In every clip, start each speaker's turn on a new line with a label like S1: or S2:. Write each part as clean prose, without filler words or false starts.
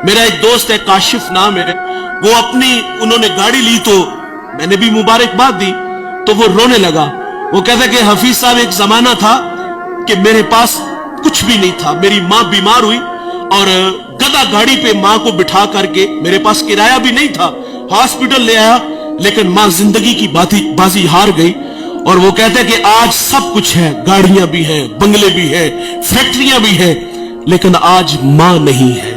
S1: मेरा एक दोस्त है, काशिफ नाम है, वो उन्होंने गाड़ी ली तो मैंने भी मुबारकबाद दी, तो वो रोने लगा। वो कहता कि हफीज साहब, एक जमाना था कि मेरे पास कुछ भी नहीं था, मेरी माँ बीमार हुई और गधा गाड़ी पे माँ को बिठा करके, मेरे पास किराया भी नहीं था, हॉस्पिटल ले आया, लेकिन माँ जिंदगी की बाजी हार गई। और वो कहते हैं कि आज सब कुछ है, गाड़ियां भी हैं, बंगले भी हैं, फैक्ट्रियां भी हैं, लेकिन आज माँ नहीं है।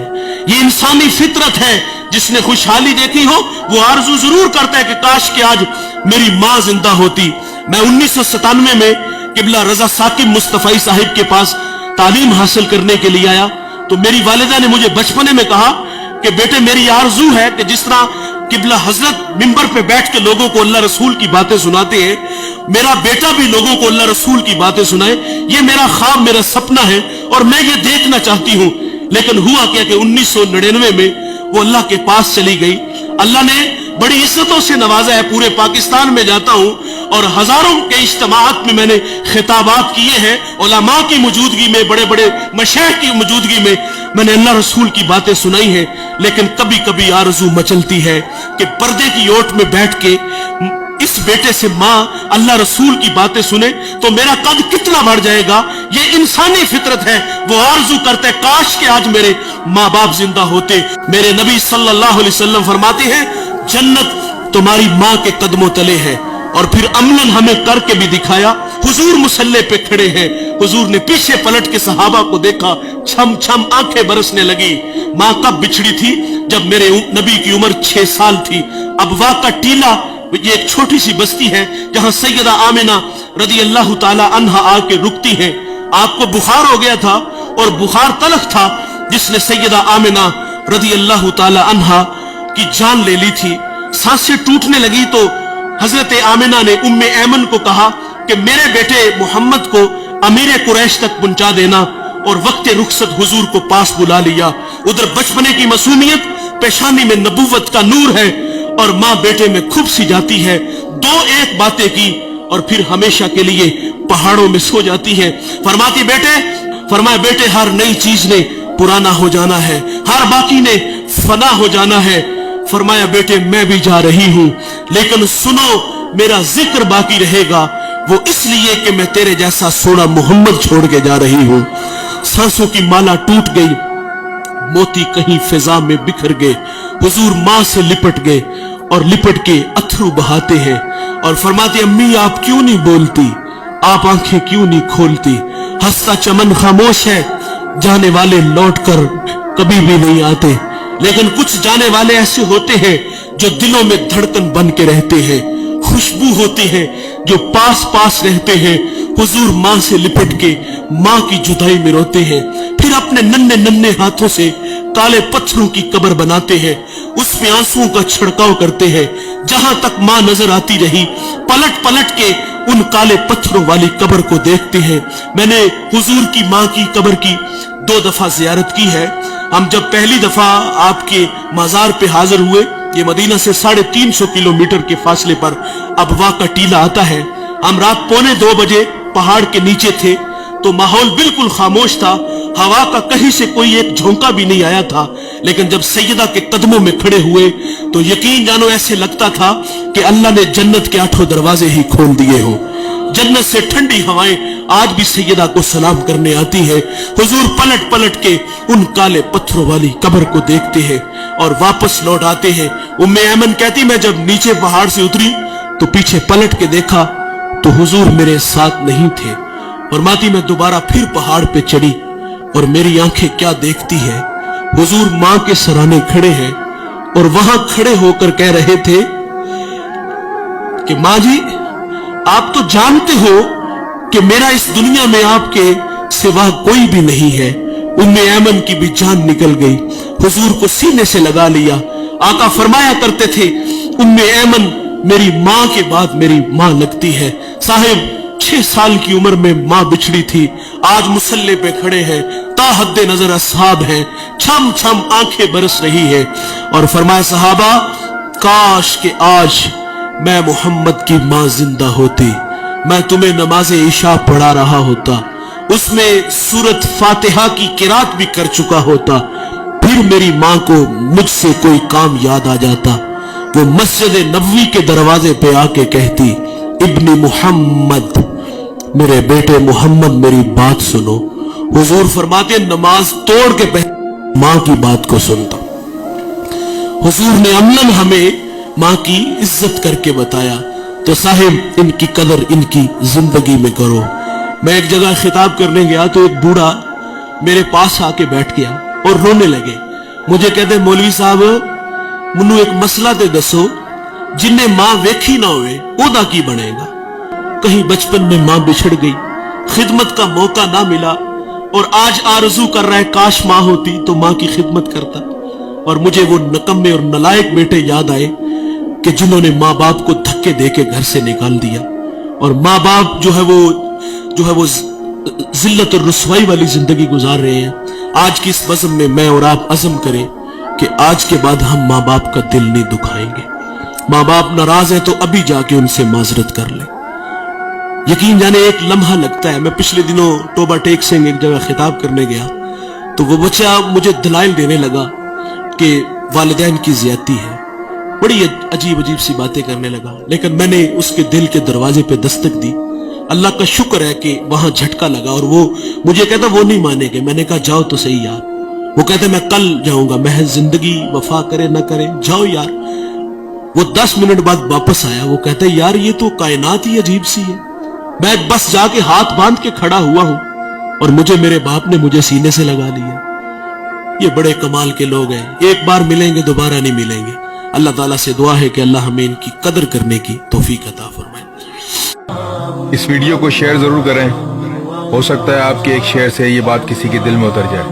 S1: ये इंसानी फितरत है, जिसने खुशहाली देखी हो वो आरजू जरूर करता है कि काश कि आज मेरी माँ जिंदा होती। मैं 1997 में किबला रजा साकिब मुस्तफाई साहिब के पास तालीम हासिल करने के लिए आया, तो मेरी वालिदा ने मुझे बचपने में कहा कि बेटे, मेरी आरजू है कि जिस तरह किबला हजरत मिंबर पे बैठ के लोगों को अल्लाह रसूल की बातें सुनाते हैं, मेरा बेटा भी लोगों को अल्लाह रसूल की बातें सुनाए। ये मेरा ख्वाब, मेरा सपना है और मैं ये देखना चाहती हूँ। लेकिन हुआ क्या कि 1999 में वो अल्लाह के पास चली गई। अल्लाह ने बड़ी इज्जतों से नवाजा है। पूरे पाकिस्तान में जाता हूँ और हजारों के इज्तिमाअत में मैंने खिताबात किए हैं, उलमा की मौजूदगी में, बड़े बड़े मशाइख की मौजूदगी में मैंने अल्लाह रसूल की बातें सुनाई है। लेकिन कभी कभी आरज़ू मचलती है कि पर्दे की ओट में बैठ के इस बेटे से माँ अल्लाह रसूल की बातें सुने तो मेरा कद कितना बढ़ जाएगा। ये इंसानी फितरत है। वो आरज़ू करते हैं काश के आज मेरे माँ बाप जिंदा होते। मेरे नबी सल्लल्लाहु अलैहि वसल्लम फरमाते हैं, जन्नत तुम्हारी माँ के कदमों तले है। और फिर अमलन हमें करके भी दिखाया। हुजूर मुसल्ले पे खड़े हैं, हुजूर ने पीछे पलट के सहाबा को देखा, छम छम आंखें बरसने लगी। माँ कब बिछड़ी थी? जब मेरे नबी की उम्र 6 साल थी। अबवा का टीला, ये एक छोटी सी बस्ती है जहां सैयदा आमिना रदी अल्लाह ताला अन्हा आके रुकती है। आपको बुखार हो गया था और बुखार तलख था जिसने सैयदा आमिना रदी अल्लाह ताला अन्हा की जान ले ली थी। सांसें टूटने लगी तो हजरत आमिना ने उम्मे ऐमन को कहा कि मेरे बेटे मोहम्मद को अमीर कुरैश तक पहुंचा देना। और वक्त रुखसत हुजूर को पास बुला लिया। उधर बचपने की मासूमियत, पेशानी में नबूवत का नूर है और माँ बेटे में खूब सी जाती है। 2-1 बातें की और फिर हमेशा के लिए पहाड़ों में सो जाती है। फरमाया बेटे, हर नई चीज ने पुराना हो जाना है, हर बाकी ने फना हो जाना है। फरमाया बेटे, मैं भी जा रही हूं, लेकिन सुनो मेरा जिक्र बाकी रहेगा, वो इसलिए कि मैं तेरे जैसा सोना मोहम्मद छोड़ के जा रही हूं। सांसों की माला टूट गई, मोती कहीं फिजा में बिखर गए। हुजूर मां से लिपट गए और लिपट के अथरू बहाते हैं और फरमाते, अम्मी आप क्यों नहीं बोलती, आप आंखें क्यों नहीं खोलती? हंसता चमन खामोश है, जाने वाले लौट कर कभी भी नहीं आते। लेकिन कुछ जाने वाले ऐसे होते हैं जो दिलों में धड़कन बन के रहते हैं, खुशबू होती है जो पास पास रहते हैं। हुजूर माँ से लिपट के माँ की जुदाई में रोते हैं, फिर अपने नन्हे नन्हे हाथों से काले पत्थरों की कब्र बनाते हैं, उस पे आंसुओं का छिड़काव करते हैं। जहां तक माँ नजर आती रही, पलट पलट के उन काले पत्थरों वाली कब्र को देखते हैं। मैंने हुजूर की माँ की कब्र की 2 दफा जियारत की है। हम जब पहली दफा आपके मजार पे हाजिर हुए, ये मदीना से 350 किलोमीटर के फासले पर अबवा का टीला आता है। हम रात 1:45 बजे पहाड़ के नीचे थे तो माहौल बिल्कुल खामोश था, हवा का कहीं से कोई एक झोंका भी नहीं आया था। लेकिन जब सैयदा के कदमों में खड़े हुए तो यकीन जानो ऐसे लगता था कि अल्लाह ने जन्नत के 8 दरवाजे ही खोल दिए हो। जन्नत से ठंडी हवाएं आज भी सैयदा को सलाम करने आती है। हुजूर पलट पलट के उन काले पत्थरों वाली कब्र को देखते हैं और वापस लौट आते हैं। उम्मे ऐमन कहती, मैं जब नीचे पहाड़ से उतरी तो पीछे पलट के देखा तो हुजूर मेरे साथ नहीं थे। फरमाती, मैं दोबारा फिर पहाड़ पे चढ़ी और मेरी आंखें क्या देखती है, हुजूर मां के सराने खड़े हैं और वहां खड़े होकर कह रहे थे कि मां जी, आप तो जानते हो कि मेरा इस दुनिया में आपके सिवा कोई भी नहीं है। उम्मे ऐमन की भी जान निकल गई, हुजूर को सीने से लगा लिया। आका फरमाया करते थे, उम्मे ऐमन मेरी मां के बाद मेरी मां लगती है। साहिब 6 साल की उम्र में मां बिछड़ी थी, आज मुसल्ले पे खड़े हैं, ताहद्दे नजर असहाब हैं, छम छम आंखें बरस रही है। और फरमाया, सहाबा काश के आज मैं मोहम्मद की मां जिंदा होती, मैं तुम्हें नमाज इशा पढ़ा रहा होता, उसमें सूरत फातिहा की किरात भी कर चुका होता, फिर मेरी माँ को मुझसे कोई काम याद आ जाता, वो मस्जिद नबवी के दरवाजे पे आके कहती, इब्नी मुहम्मद, मेरे बेटे मोहम्मद मेरी बात सुनो। हुजूर फरमाते नमाज तोड़ के पहले माँ की बात को सुनता। हुजूर ने अमलन हमें माँ की इज्जत करके बताया, तो साहिब इनकी कदर इनकी जिंदगी में करो। मैं एक जगह खिताब करने गया तो एक बूढ़ा मेरे पास आके बैठ गया और रोने लगे। मुझे कहते मौलवी साहब मुन्नू एक मसला ते दसो, जिन्हें मां वेखी ना होवे ओदा की बनेगा। कहीं बचपन में मां बिछड़ गई, खिदमत का मौका ना मिला और आज आरजू कर रहा है काश मां होती तो मां की खिदमत करता। और मुझे वो नकम्मे और नलायक बेटे याद आए कि जिन्होंने माँ बाप को धक्के देके घर से निकाल दिया। और माँ बाप जो है वो जिल्लत और रुसवाई वाली जिंदगी गुजार रहे हैं। आज की इस बज़म में मैं और आप अज़म करें कि आज के बाद हम माँ बाप का दिल नहीं दुखाएंगे। माँ बाप नाराज हैं तो अभी जाके उनसे माजरत कर लें। यकीन जाने एक लम्हा लगता है। मैं पिछले दिनों टोबा टेक सिंह एक जगह खिताब करने गया तो वो बच्चा मुझे दलाइल देने लगा कि वालिदैन की ज़्यादती है, बड़ी अजीब अजीब सी बातें करने लगा। लेकिन मैंने उसके दिल के दरवाजे पे दस्तक दी। अल्लाह का शुक्र है कि वहां झटका लगा और वो मुझे कहता वो नहीं मानेंगे। मैंने कहा जाओ तो सही यार। वो कहते मैं कल जाऊंगा, महज जिंदगी वफा करे ना करे जाओ यार। वो 10 मिनट बाद वापस आया। वो कहते यार ये तो कायनात ही अजीब सी है। मैं बस जाके हाथ बांध के खड़ा हुआ हूं और मुझे मेरे बाप ने मुझे सीने से लगा लिया। ये बड़े कमाल के लोग हैं, एक बार मिलेंगे दोबारा नहीं मिलेंगे। अल्लाह ताला से दुआ है कि अल्लाह हमें इनकी कदर करने की तौफीक अता फरमाए।
S2: इस वीडियो को शेयर जरूर करें, हो सकता है आपके एक शेयर से ये बात किसी के दिल में उतर जाए।